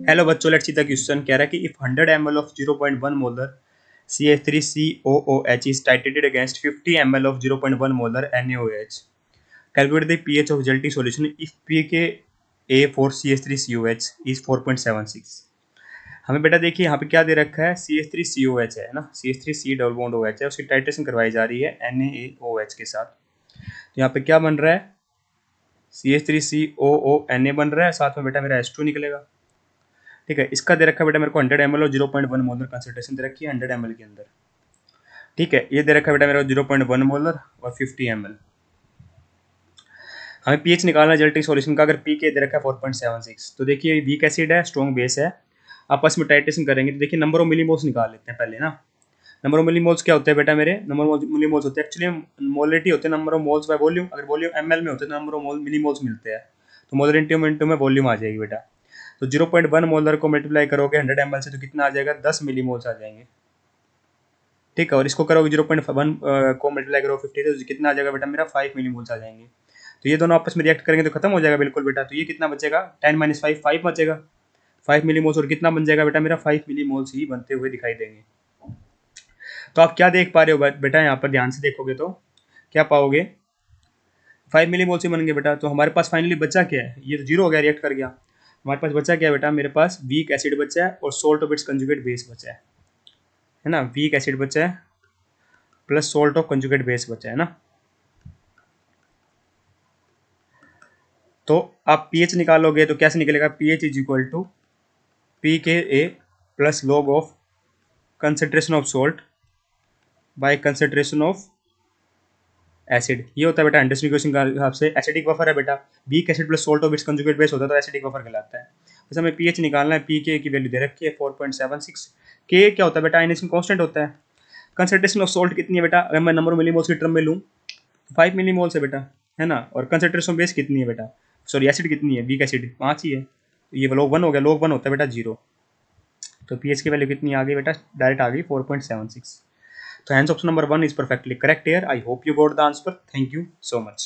Hello बच्चों, let's see the question. कह रहा है कि if 100 ml of 0.1 molar CH3COOH is titrated against 50 ml of 0.1 molar NaOH. Calculate the pH of resulting solution if pKa for CH3COH is 4.76. हमें बेटा देखिए यहाँ पे क्या दे रखा है, CH3COH है ना, CH3C डबल बॉन्ड OH है, उसकी टाइट्रेशन करवाई जा रही है NaOH के साथ। तो यहाँ पे क्या बन रहा है, CH3COONA बन रहा है, साथ में बेटा मेरा H2 निकलेगा। ठीक है, इसका दे रखा है बेटा मेरे को 100 ml और 0.1 मोलर कंसंट्रेशन दे रखी है 100 ml के अंदर। ठीक है, ये दे रखा है बेटा मेरे को 0.1 मोलर और 50 ml। हमें पीएच निकालना जेलेटिक सॉल्यूशन का। अगर पी के दे रखा है 4.76, तो देखिए वीक एसिड है, स्ट्रॉन्ग बेस है, आपस में टाइट्रेशन करेंगे तो देखिए नंबर ऑफ मिलीमोल्स निकाल लेते हैं पहले ना। नंबर ऑफ मिलीमोल्स क्या होते हैं बेटा मेरे, नंबर ऑफ मिलीमोल्स होते हैं एक्चुअली मोलरिटी होते हैं number of moles by volume. अगर वॉल्यूम एमएल में होते हैं तो नंबर ऑफ मिलीमोल्स मिलते हैं, तो मोलरिटी में वॉल्यूम आ जाएगी बेटा। तो 0.1 मोलर को मल्टीप्लाई करोगे 100 ml से तो कितना आ जाएगा, 10 मिलीमोल्स आ जाएंगे। ठीक है, और इसको करोगे 0.1 को मल्टीप्लाई करोगे 50 से तो कितना आ जाएगा बेटा मेरा 5 मिलीमोल्स आ जाएंगे। तो ये दोनों आपस में रिएक्ट करेंगे तो खत्म हो जाएगा बिल्कुल बेटा। तो ये कितना बचेगा, 10 - 5 5 बचेगा, 5 मिलीमोल्स। और कितना बन जाएगा बेटा मेरा, 5 मिलीमोल्स ही बनते हुए दिखाई देंगे। तो आप क्या देख पा रहे हो बेटा, यहाँ पर ध्यान से देखोगे तो क्या पाओगे, 5 मिलीमोल्स ही बनेंगे बेटा। तो हमारे पास फाइनली बचा क्या है, ये तो जीरो हो गया, रिएक्ट कर गया। हमारे पास बचा क्या है बेटा, मेरे पास वीक एसिड बचा है और salt of its conjugate base बचा है ना। वीक एसिड बचा है plus salt of conjugate base बचा है ना। तो आप पीएच निकालोगे तो कैसे निकलेगा, pH is equal to pKa plus log of concentration of salt by concentration of acid. ये होता है बेटा अंडरस्टैंडिंग क्वेश्चन के हिसाब से। एसिडिक बफर है बेटा, weak acid plus salt of its conjugate base होता है तो एसिडिक बफर कहलाता है। बस हमें पीएच निकालना है, पीके की वैल्यू दे रखी है 4.76। के क्या होता है बेटा, आयनेशन कांस्टेंट होता है। कंसेंट्रेशन ऑफ सोल्ट कितनी है बेटा, अगर मैं नंबर मिलीमोल्स की टर्म में लूँ 5 मिलीमोल्स है बेटा, है ना। और कंसेंट्रेशन बेस कितनी है बेटा, सॉरी एसिड कितनी है, वीक एसिड 5 ही है। तो ये log 1 हो गया, log 1 होता है बेटा 0। तो पीएच की वैल्यू कितनी आ गई बेटा, डायरेक्ट आ गई 4.76। तो hence option number 1 is perfectly correct here. I hope you got the answer. Thank you so much.